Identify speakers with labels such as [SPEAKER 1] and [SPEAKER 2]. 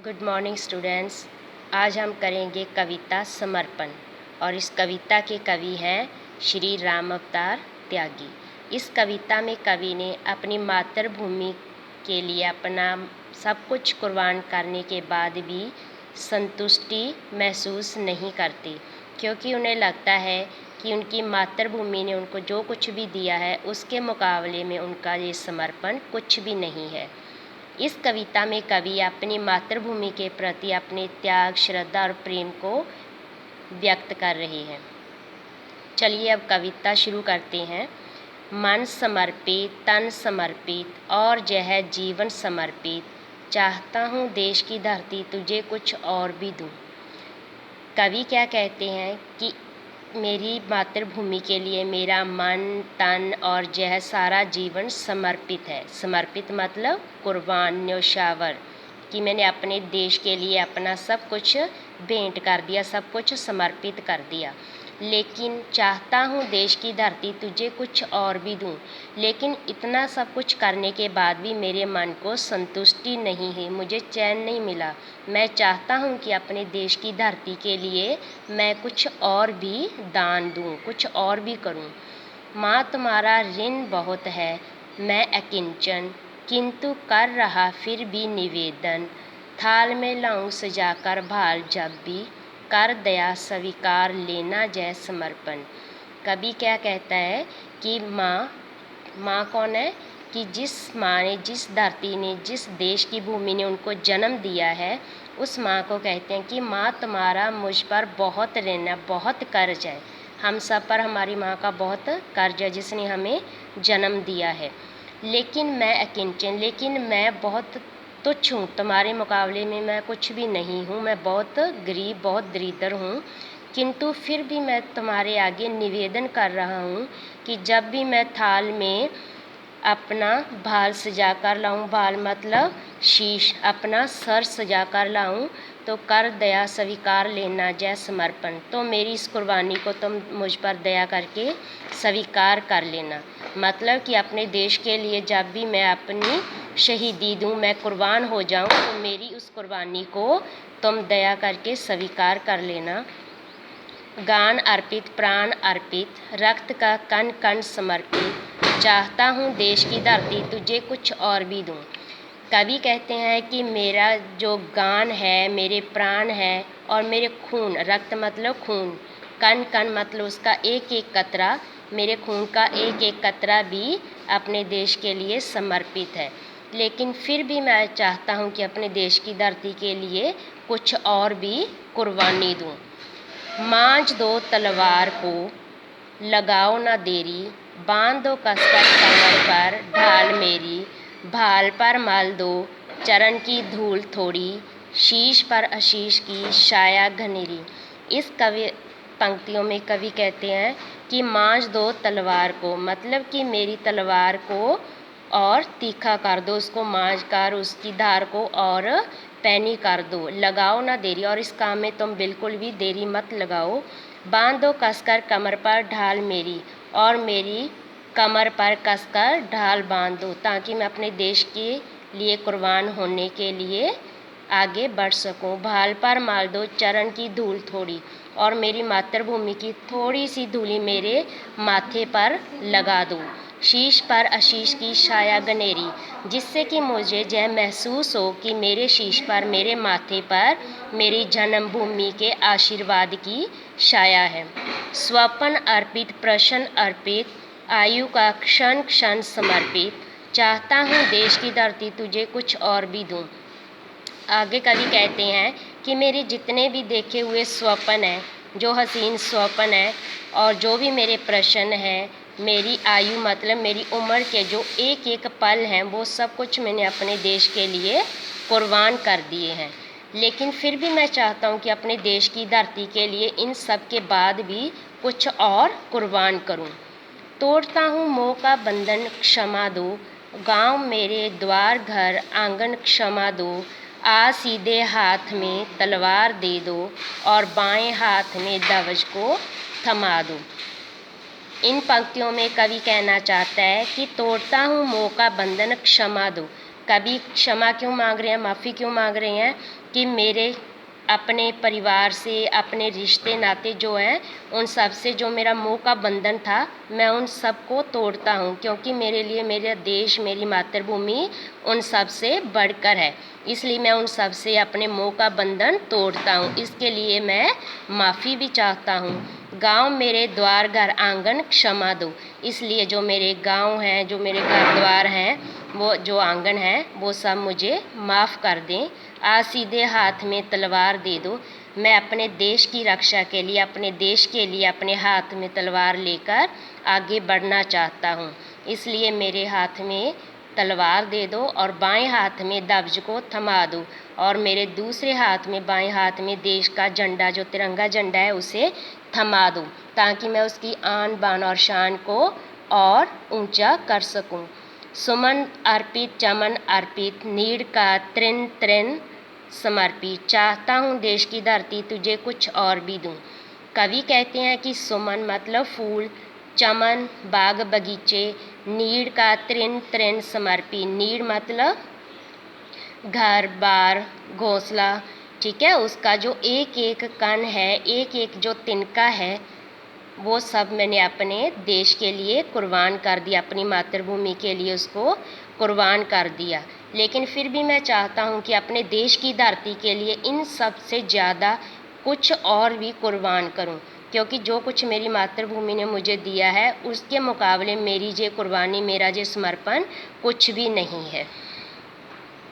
[SPEAKER 1] Good morning students. आज हम करेंगे कविता समर्पण और इस कविता के कवि हैं श्री राम अवतार त्यागी। इस कविता में कवि ने अपनी मातृभूमि के लिए अपना सब कुछ कुर्बान करने के बाद भी संतुष्टि महसूस नहीं करते, क्योंकि उन्हें लगता है कि उनकी मातृभूमि ने उनको जो कुछ भी दिया है उसके मुकाबले में उनका ये समर्पण कुछ भी नहीं है। इस कविता में कवि अपनी मातृभूमि के प्रति अपने त्याग, श्रद्धा और प्रेम को व्यक्त कर रहे हैं। चलिए अब कविता शुरू करते हैं। मन समर्पित, तन समर्पित और यह जीवन समर्पित, चाहता हूँ देश की धरती तुझे कुछ और भी दूँ। कवि क्या कहते हैं कि मेरी मातृभूमि के लिए मेरा मन, तन और यह सारा जीवन समर्पित है। समर्पित मतलब कुर्बान, न्योछावर, कि मैंने अपने देश के लिए अपना सब कुछ भेंट कर दिया, सब कुछ समर्पित कर दिया। लेकिन चाहता हूँ देश की धरती तुझे कुछ और भी दूँ। लेकिन इतना सब कुछ करने के बाद भी मेरे मन को संतुष्टि नहीं है, मुझे चैन नहीं मिला। मैं चाहता हूँ कि अपने देश की धरती के लिए मैं कुछ और भी दान दूँ, कुछ और भी करूँ। माँ तुम्हारा ऋण बहुत है, मैं अकिंचन, किंतु कर रहा फिर भी निवेदन। थाल में लाऊं सजाकर भाल जब भी, कर दया स्वीकार लेना जय समर्पण। कवि क्या कहता है कि माँ कौन है, कि जिस माँ ने, जिस धरती ने, जिस देश की भूमि ने उनको जन्म दिया है, उस माँ को कहते हैं कि माँ तुम्हारा मुझ पर बहुत ऋण है, बहुत कर्ज है। हम सब पर हमारी माँ का बहुत कर्ज है, जिसने हमें जन्म दिया है। लेकिन मैं अकिंचन, लेकिन मैं बहुत तुच्छ हूँ, तुम्हारे मुकाबले में मैं कुछ भी नहीं हूँ। मैं बहुत गरीब, बहुत दरिद्र हूँ, किंतु फिर भी मैं तुम्हारे आगे निवेदन कर रहा हूँ कि जब भी मैं थाल में अपना भाल सजा कर लाऊं, भाल मतलब शीश, अपना सर सजा कर लाऊं, तो कर दया स्वीकार लेना जय समर्पण। तो मेरी इस कुर्बानी को तुम मुझ पर दया करके स्वीकार कर लेना। मतलब कि अपने देश के लिए जब भी मैं अपनी शहीदी दूं, मैं कुर्बान हो जाऊं, तो मेरी उस कुर्बानी को तुम दया करके स्वीकार कर लेना। गान अर्पित, प्राण अर्पित, रक्त का कण कण समर्पित, चाहता हूँ देश की धरती तुझे कुछ और भी दूँ। कवि कहते हैं कि मेरा जो गान है, मेरे प्राण है और मेरे खून, रक्त मतलब खून, कण कण मतलब उसका एक एक कतरा, मेरे खून का एक एक कतरा भी अपने देश के लिए समर्पित है। लेकिन फिर भी मैं चाहता हूँ कि अपने देश की धरती के लिए कुछ और भी कुर्बानी दूँ। मांझ दो तलवार को, लगाओ ना देरी, बांध दो कसकर कमर पर ढाल मेरी, भाल पर मल दो चरण की धूल थोड़ी, शीश पर आशीष की छाया घनेरी। इस पंक्तियों में कवि कहते हैं कि मांझ दो तलवार को, मतलब कि मेरी तलवार को और तीखा कर दो, उसको मांझ कर उसकी धार को और पैनी कर दो। लगाओ ना देरी, और इस काम में तुम बिल्कुल भी देरी मत लगाओ। बांध दो कसकर कमर पर ढाल मेरी, और मेरी कमर पर कसकर ढाल बांध दो, ताकि मैं अपने देश के लिए कुर्बान होने के लिए आगे बढ़ सकूं। भाल पर मार दो चरण की धूल थोड़ी, और मेरी मातृभूमि की थोड़ी सी धूली मेरे माथे पर लगा दो। शीश पर आशीष की छाया गनेरी, जिससे कि मुझे यह महसूस हो कि मेरे शीश पर, मेरे माथे पर मेरी जन्मभूमि के आशीर्वाद की छाया है। स्वपन अर्पित, प्रश्न अर्पित, आयु का क्षण क्षण समर्पित, चाहता हूँ देश की धरती तुझे कुछ और भी दूँ। आगे कवि कहते हैं कि मेरे जितने भी देखे हुए स्वप्न हैं, जो हसीन स्वप्न है, और जो भी मेरे प्रश्न हैं, मेरी आयु मतलब मेरी उम्र के जो एक एक पल हैं, वो सब कुछ मैंने अपने देश के लिए कुर्बान कर दिए हैं। लेकिन फिर भी मैं चाहता हूँ कि अपने देश की धरती के लिए इन सब के बाद भी कुछ और कुर्बान करूँ। तोड़ता हूँ मोह का बंधन क्षमा दो, गांव मेरे द्वार घर आंगन क्षमा दो, आ सीधे हाथ में तलवार दे दो और बाएं हाथ में ध्वज को थमा दो। इन पंक्तियों में कवि कहना चाहता है कि तोड़ता हूँ मोह का बंधन क्षमा दो। कवि क्षमा क्यों मांग रहे हैं, माफ़ी क्यों मांग रहे हैं कि मेरे अपने परिवार से, अपने रिश्ते नाते जो हैं, उन सब से जो मेरा मोह का बंधन था, मैं उन सब को तोड़ता हूँ, क्योंकि मेरे लिए मेरा देश, मेरी मातृभूमि उन सब से बढ़कर है। इसलिए मैं उन सब से अपने मोह का बंधन तोड़ता हूँ। इसके लिए मैं माफ़ी भी चाहता हूँ। गाँव मेरे द्वार घर आंगन क्षमा दो। इसलिए जो मेरे गाँव हैं, जो मेरे घर द्वार हैं, वो जो आंगन है, वो सब मुझे माफ़ कर दें। आज सीधे हाथ में तलवार दे दो। मैं अपने देश की रक्षा के लिए, अपने देश के लिए अपने हाथ में तलवार लेकर आगे बढ़ना चाहता हूँ। इसलिए मेरे हाथ में तलवार दे दो और बाएं हाथ में दब्ज को थमा दो, और मेरे दूसरे हाथ में, बाएं हाथ में देश का झंडा, जो तिरंगा झंडा है, उसे थमा दूँ, ताकि मैं उसकी आन बान और शान को और ऊंचा कर सकूं। सुमन अर्पित, चमन अर्पित, नीड़ का तृण तृण समर्पित। चाहता हूँ देश की धरती तुझे कुछ और भी दूँ। कवि कहते हैं कि सुमन मतलब फूल, चमन बाग बगीचे, नीड़ का तृण तृण समर्पित। नीड़ मतलब घर बार घोंसला, ठीक है, उसका जो एक एक कण है, एक एक जो तिनका है, वो सब मैंने अपने देश के लिए कुर्बान कर दिया, अपनी मातृभूमि के लिए उसको कुर्बान कर दिया। लेकिन फिर भी मैं चाहता हूँ कि अपने देश की धरती के लिए इन सब से ज़्यादा कुछ और भी कुर्बान करूँ, क्योंकि जो कुछ मेरी मातृभूमि ने मुझे दिया है, उसके मुकाबले मेरी ये कुर्बानी, मेरा ये समर्पण कुछ भी नहीं है।